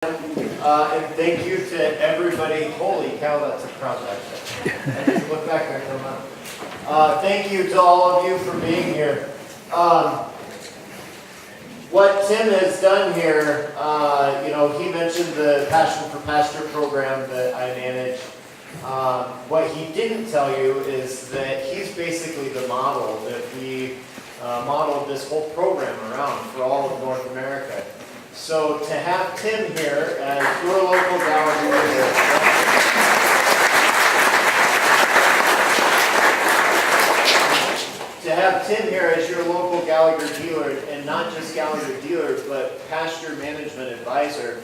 And thank you to everybody. Holy cow, that's a crowd back there. I just look back there. Thank you to all of you for being here. What Tim has done here, he mentioned the Passion for Pasture program that I manage. What he didn't tell you is that he's basically the model that we modeled this whole program around for all of North America. So to have Tim here as your local Gallagher dealer, and not just Gallagher dealer, but pasture management advisor,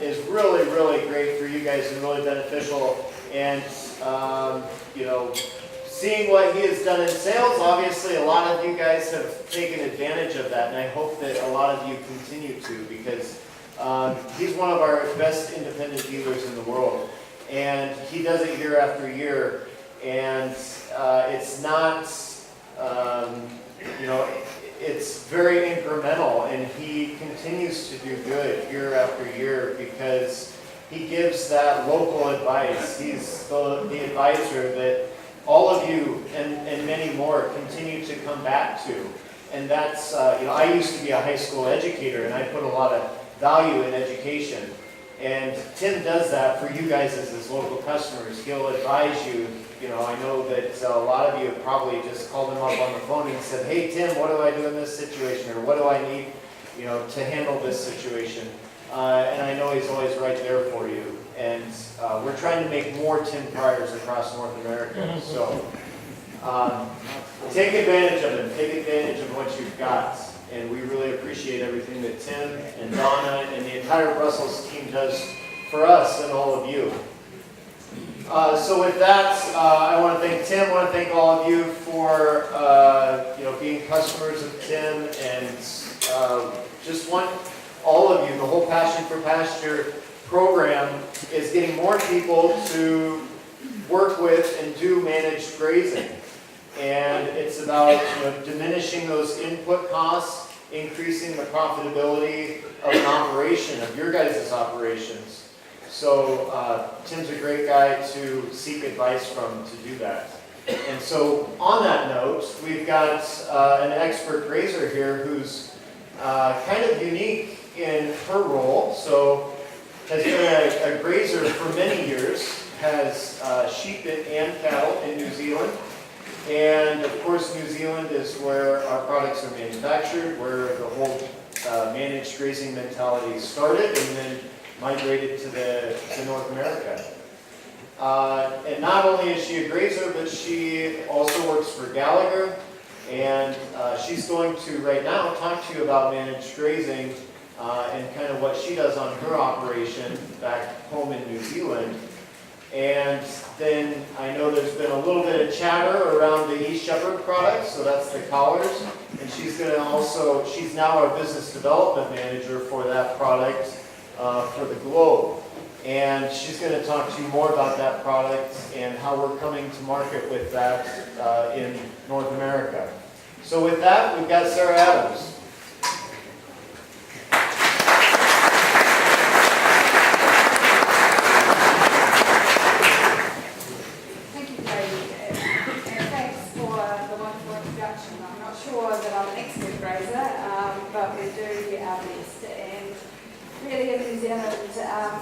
is really, really great for you guys and really beneficial. And seeing what he has done in sales, obviously a lot of you guys have taken advantage of that, and I hope that a lot of you continue to, because he's one of our best independent dealers in the world, and he does it year after year, and it's not, it's very incremental, and he continues to do good year after year because he gives that local advice. He's the advisor that all of you and many more continue to come back to. And that's, I used to be a high school educator, and I put a lot of value in education. And Tim does that for you guys as his local customers. He'll advise you. I know that a lot of you have probably just called him up on the phone and said, "Hey Tim, what do I do in this situation?" Or "What do I need, to handle this situation?" And I know he's always right there for you. And we're trying to make more Tim Pryors across North America. So take advantage of him. Take advantage of what you've got. And we really appreciate everything that Tim and Donna and the entire Brussels team does for us and all of you. So with that, I want to thank Tim. I want to thank all of you for being customers of Tim, and just want all of you, the whole Passion for Pasture program is getting more people to work with and do managed grazing. And it's about diminishing those input costs, increasing the profitability of an operation, of your guys' operations. So Tim's a great guy to seek advice from to do that. And so on that note, we've got an expert grazer here who's kind of unique in her role. So has been a grazer for many years, has sheep and cattle in New Zealand. And of course, New Zealand is where our products are manufactured, where the whole managed grazing mentality started, and then migrated to North America. And not only is she a grazer, but she also works for Gallagher, and she's going to right now talk to you about managed grazing and kind of what she does on her operation back home in New Zealand. And then I know there's been a little bit of chatter around the East Shepherd products, so that's the collars. And she's now our business development manager for that product for the globe. And she's going to talk to you more about that product and how we're coming to market with that in North America. So with that, we've got Sarah Adams.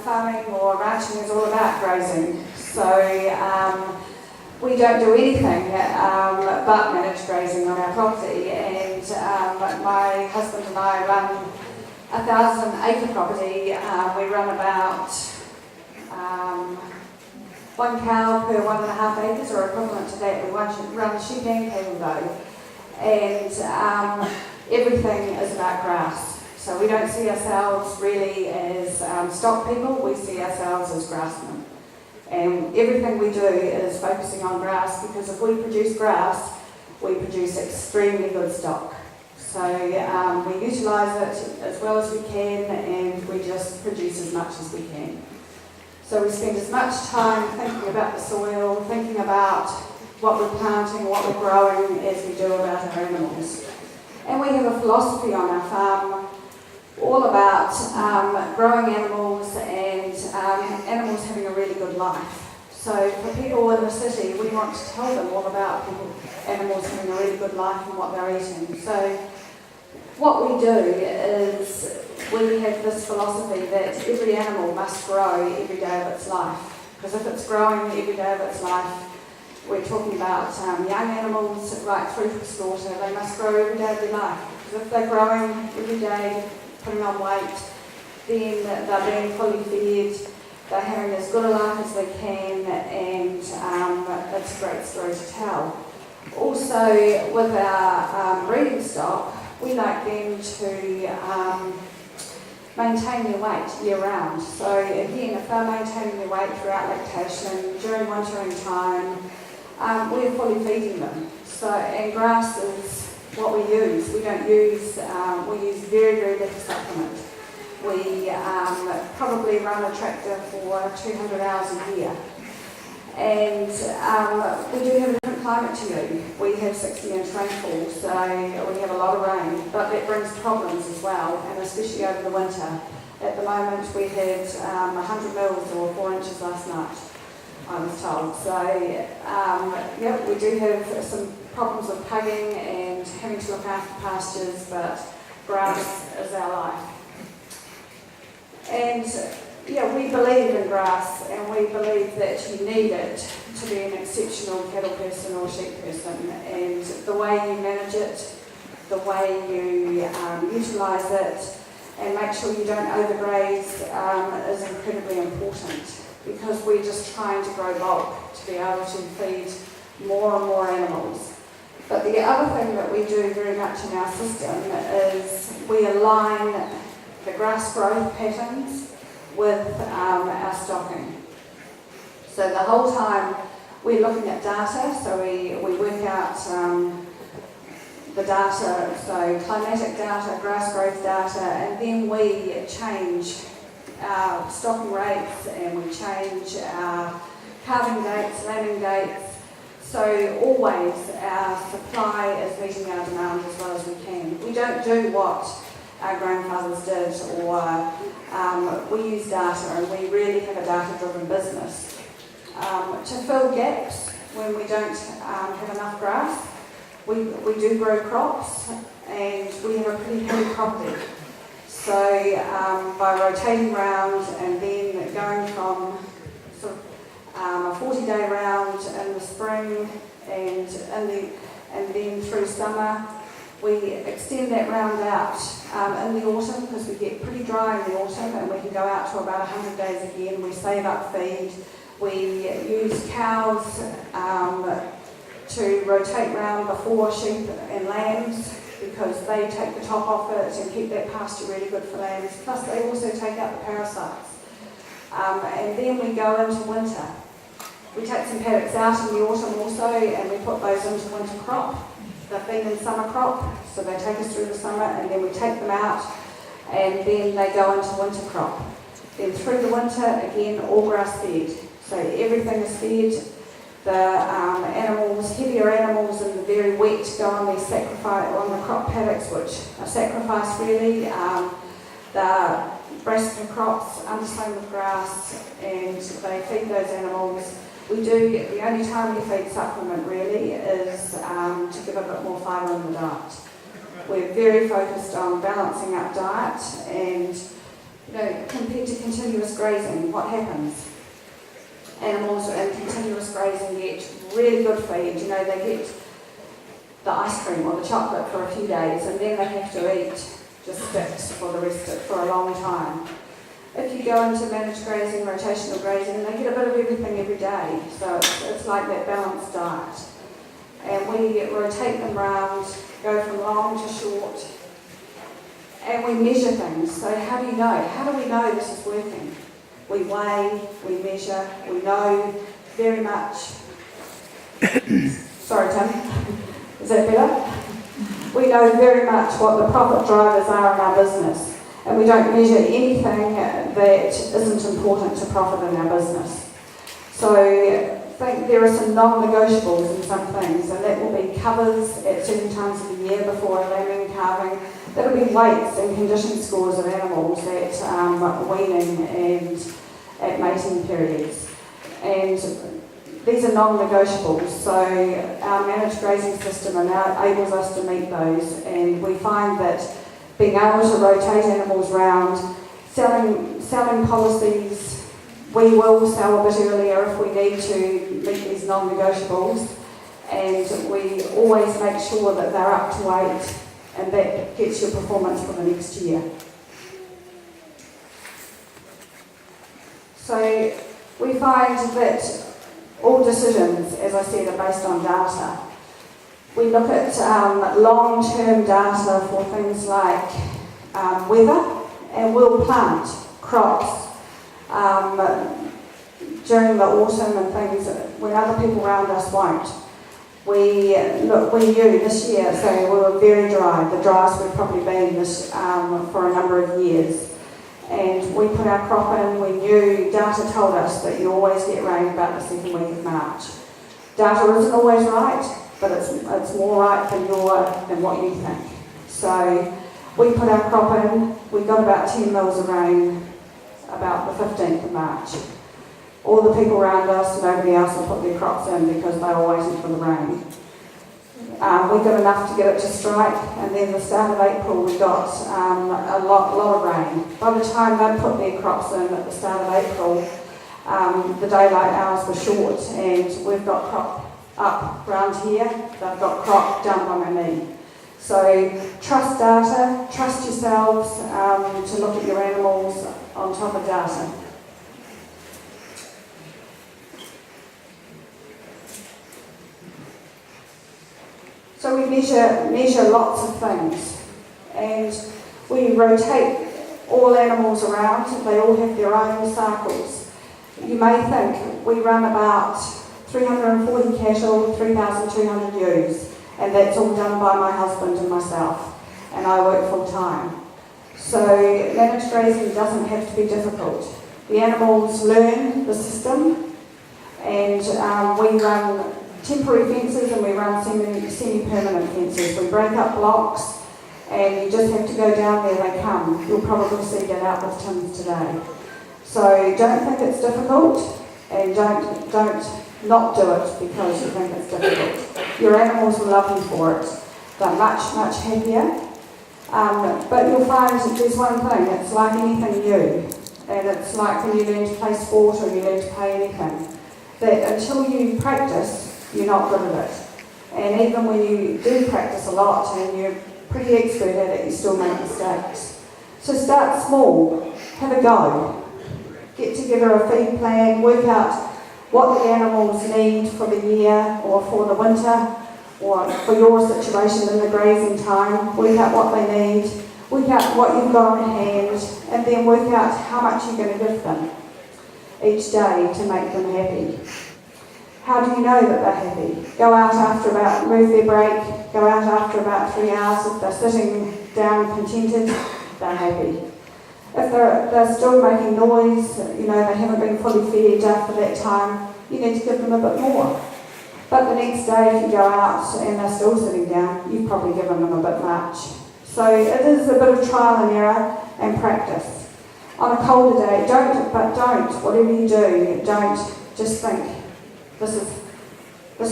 Farming or ranching is all about grazing. So we don't do anything but manage grazing on our property. And my husband and I run a 1,000-acre property. We run about 1 cow per 1.5 acres, or equivalent to that. We run sheep and cattle though. And everything is about grass. So we don't see ourselves really as stock people, we see ourselves as grassmen. And everything we do is focusing on grass, because if we produce grass, we produce extremely good stock. So we utilise it as well as we can, and we just produce as much as we can. So we spend as much time thinking about the soil, thinking about what we're planting, what we're growing, as we do about our animals. And we have a philosophy on our farm all about growing animals and animals having a really good life. So for people in the city, we want to tell them all about animals having a really good life and what they're eating. So what we do is we have this philosophy that every animal must grow every day of its life. Because if it's growing every day of its life, we're talking about young animals right through to slaughter. They must grow every day of their life. Because if they're growing every day, putting on weight, then they're being fully fed, they're having as good a life as they can, and it's a great story to tell. Also, with our breeding stock, we like them to maintain their weight year-round. So again, if they're maintaining their weight throughout lactation, during wintering time, we're fully feeding them. So, and grass is what we use. We don't use, we use very, very little supplement. We probably run a tractor for 200 hours a year. And we do have a different climate to you. We have 60-inch rainfall, so we have a lot of rain, but that brings problems as well, and especially over the winter. At the moment, we had 100 mils or 4 inches last night, I was told. So, yeah, we do have some problems with pugging and having to look after pastures, but grass is our life. And yeah, we believe in grass, and we believe that you need it to be an exceptional cattle person or sheep person. And the way you manage it, the way you utilise it, and make sure you don't overgraze is incredibly important, because we're just trying to grow bulk to be able to feed more and more animals. But the other thing that we do very much in our system is we align the grass growth patterns with our stocking. So the whole time we're looking at data, so we work out the data, so climatic data, grass growth data, and then we change our stocking rates and we change our calving dates, lambing dates. So always our supply is meeting our demand as well as we can. We don't do what our grandfathers did, or we use data, and we really have a data-driven business. To fill gaps when we don't have enough grass, we do grow crops, and we have a pretty heavy property. So by rotating round and then going from sort of a 40-day round in the spring and then through summer, we extend that round out in the autumn, because we get pretty dry in the autumn, and we can go out to about 100 days again. We save up feed. We use cows to rotate round before sheep and lambs, because they take the top off it and keep that pasture really good for lambs. Plus they also take out the parasites. And then we go into winter. We take some paddocks out in the autumn also, and we put those into winter crop. They've been in summer crop, so they take us through the summer, and then we take them out, and then they go into winter crop. Then through the winter, again, all grass fed. So everything is fed. The animals, heavier animals and the very wet go on their sacrifice, on the crop paddocks, which are sacrificed really. The brassica crops, undersown with grass, and they feed those animals. We do, the only time we feed supplement really is to give a bit more fibre in the diet. We're very focused on balancing up diet, and compared to continuous grazing, what happens? Animals in continuous grazing get really good feed. They get the ice cream or the chocolate for a few days, and then they have to eat just sticks for a long time. If you go into managed grazing, rotational grazing, they get a bit of everything every day. So it's like that balanced diet. And we rotate them round, go from long to short, and we measure things. So how do you know? How do we know this is working? We weigh, we measure, we know very much. Sorry, Tim. Is that better? We know very much what the profit drivers are in our business. And we don't measure anything that isn't important to profit in our business. So I think there are some non-negotiables in some things, and that will be covers at certain times of the year before lambing and calving. That'll be weights and condition scores of animals at weaning and at mating periods. And these are non-negotiables, so our managed grazing system enables us to meet those, and we find that being able to rotate animals around, selling policies, we will sell a bit earlier if we need to meet these non-negotiables, and we always make sure that they're up to weight, and that gets your performance for the next year. So we find that all decisions, as I said, are based on data. We look at long-term data for things like weather, and we'll plant crops during the autumn and things when other people around us won't. We knew this year, so we were very dry, the driest we've probably been this for a number of years. And we put our crop in, we knew, data told us that you always get rain about the second week of March. Data isn't always right, but it's more right than what you think. So we put our crop in, we got about 10 mils of rain about the 15th of March. All the people around us, nobody else will put their crops in because they were waiting for the rain. We got enough to get it to strike, and then the start of April we got a lot of rain. By the time they put their crops in at the start of April, the daylight hours were short, and we've got crop up round here, they've got crop down by my knee. So trust data, trust yourselves to look at your animals on top of data. So we measure lots of things, and we rotate all animals around. They all have their own cycles. You may think we run about 340 cattle, 3,200 ewes, and that's all done by my husband and myself, and I work full time. So managed grazing doesn't have to be difficult. The animals learn the system, and we run temporary fences and we run semi-permanent fences. We break up blocks, and you just have to go down there, they come. You'll probably see that out with Tim's today. So don't think it's difficult, and don't not do it because you think it's difficult. Your animals will love you for it. They're much, much happier. But you'll find that there's one thing, it's like anything new, and it's like when you learn to play sport or you learn to play anything, that until you practice, you're not good at it. And even when you do practice a lot and you're pretty expert at it, you still make mistakes. So start small, have a go. Get together a feed plan, work out what the animals need for the year or for the winter or for your situation in the grazing time. Work out what they need, work out what you've got on hand, and then work out how much you're going to give them each day to make them happy. How do you know that they're happy? Go out after about, move their break, go out after about 3 hours. If they're sitting down contented, they're happy. If they're still making noise, they haven't been fully fed after that time, you need to give them a bit more. But the next day, if you go out and they're still sitting down, you've probably given them a bit much. So it is a bit of trial and error and practice. On a colder day, whatever you do, don't just think, this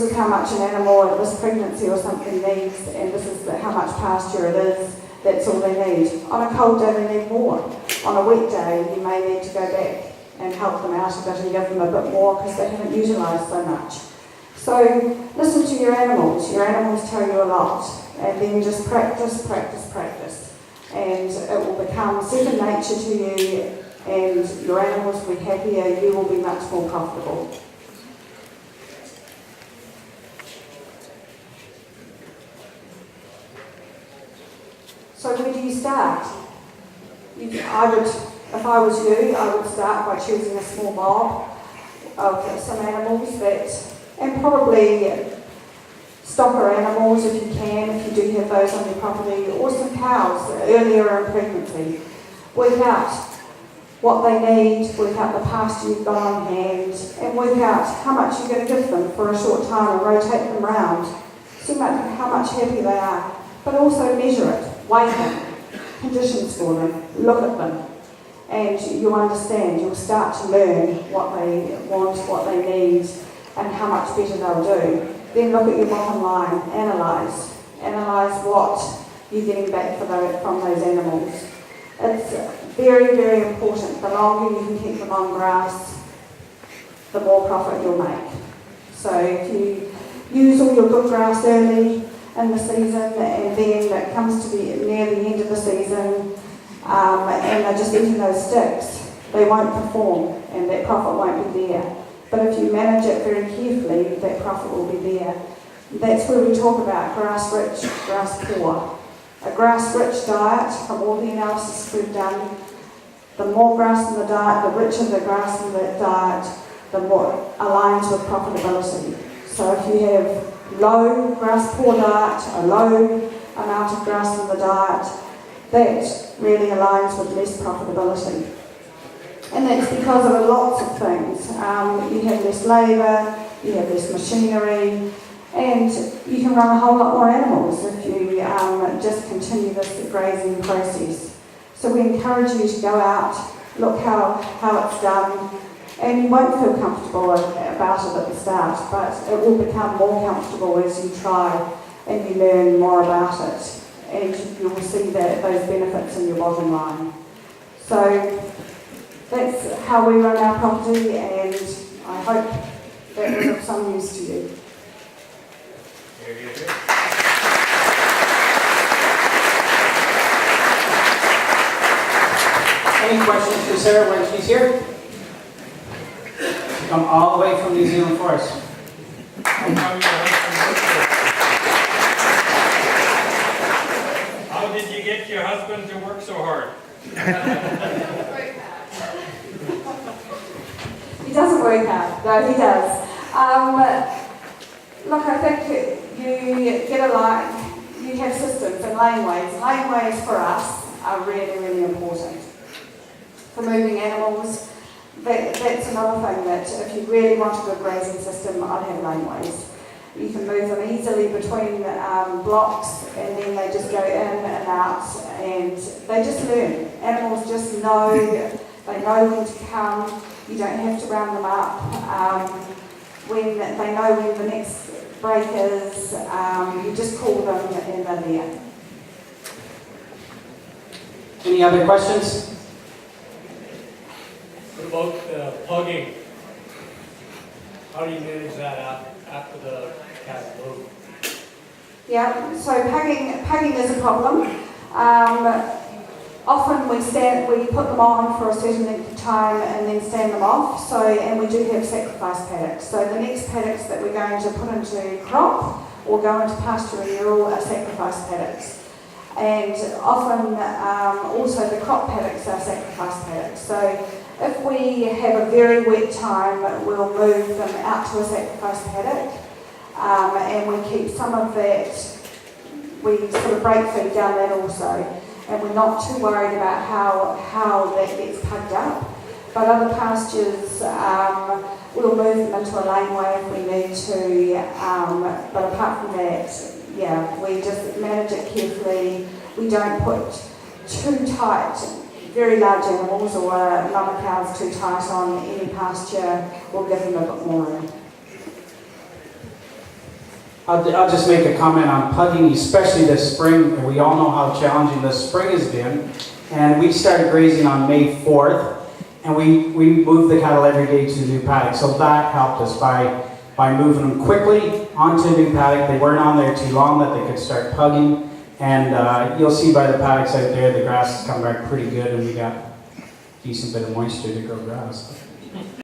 is how much an animal or this pregnancy or something needs, and this is how much pasture it is. That's all they need. On a cold day, they need more. On a wet day, you may need to go back and help them out a bit and give them a bit more because they haven't utilised so much. So listen to your animals. Your animals tell you a lot, and then just practice, and it will become second nature to you, and your animals will be happier. You will be much more profitable. So where do you start? If I was you, I would start by choosing a small mob of some animals and probably stocker animals if you can, if you do have those on your property, or some cows earlier in pregnancy. Work out what they need, work out the pasture you've got on hand, and work out how much you're going to give them for a short time and rotate them round. See how much happy they are, but also measure it. Weigh them. conditions for them, look at them, and you'll understand, you'll start to learn what they want, what they need, and how much better they'll do. Then look at your bottom line, analyse what you're getting back from those animals. It's very, very important. The longer you can keep them on grass, the more profit you'll make. So if you use all your good grass early in the season, and then it comes to be near the end of the season, and they're just eating those sticks, they won't perform and that profit won't be there. But if you manage it very carefully, that profit will be there. That's where we talk about grass rich, grass poor. A grass rich diet, from all the analysis we've done, the more grass in the diet, the richer the grass in the diet, the more aligns with profitability. So if you have low grass poor diet, a low amount of grass in the diet, that really aligns with less profitability. And that's because of lots of things. You have less labour, you have less machinery, and you can run a whole lot more animals if you just continue this grazing process. So we encourage you to go out, look how it's done, and you won't feel comfortable about it at the start, but it will become more comfortable as you try and you learn more about it, and you will see those benefits in your bottom line. So that's how we run our property, and I hope that was of some use to you. Any questions for Sarah when she's here? Come all the way from New Zealand for us. How did you get your husband to work so hard? He doesn't work hard, no, he does. Look, I think you get you have systems and laneways. Laneways for us are really, really important. For moving animals, that's another thing that if you really want a good grazing system, I'd have laneways. You can move them easily between blocks, and then they just go in and out, and they just learn. Animals just know, they know when to come. You don't have to round them up. When they know when the next break is, you just call them and they're there. Any other questions? What about plugging? How do you manage that after the cattle move? Yeah, so pugging is a problem. Often we put them on for a certain length of time and then stand them off. And we do have sacrifice paddocks. So the next paddocks that we're going to put into crop or go into pasture renewal are sacrifice paddocks. And often also the crop paddocks are sacrifice paddocks. So if we have a very wet time, we'll move them out to a sacrifice paddock, and we keep some of that. We sort of break feed down that also. And we're not too worried about how that gets pugged up. But other pastures, we'll move them into a laneway if we need to. But apart from that, yeah, we just manage it carefully. We don't put too tight, very large animals or mama cows too tight on any pasture. We'll give them a bit more room. I'll just make a comment on pugging, especially this spring. We all know how challenging this spring has been. And we started grazing on May 4th, and we moved the cattle every day to the new paddock. So that helped us by moving them quickly onto a new paddock. They weren't on there too long that they could start pugging. And you'll see by the paddocks out there, the grass has come back pretty good, and we got a decent bit of moisture to grow grass.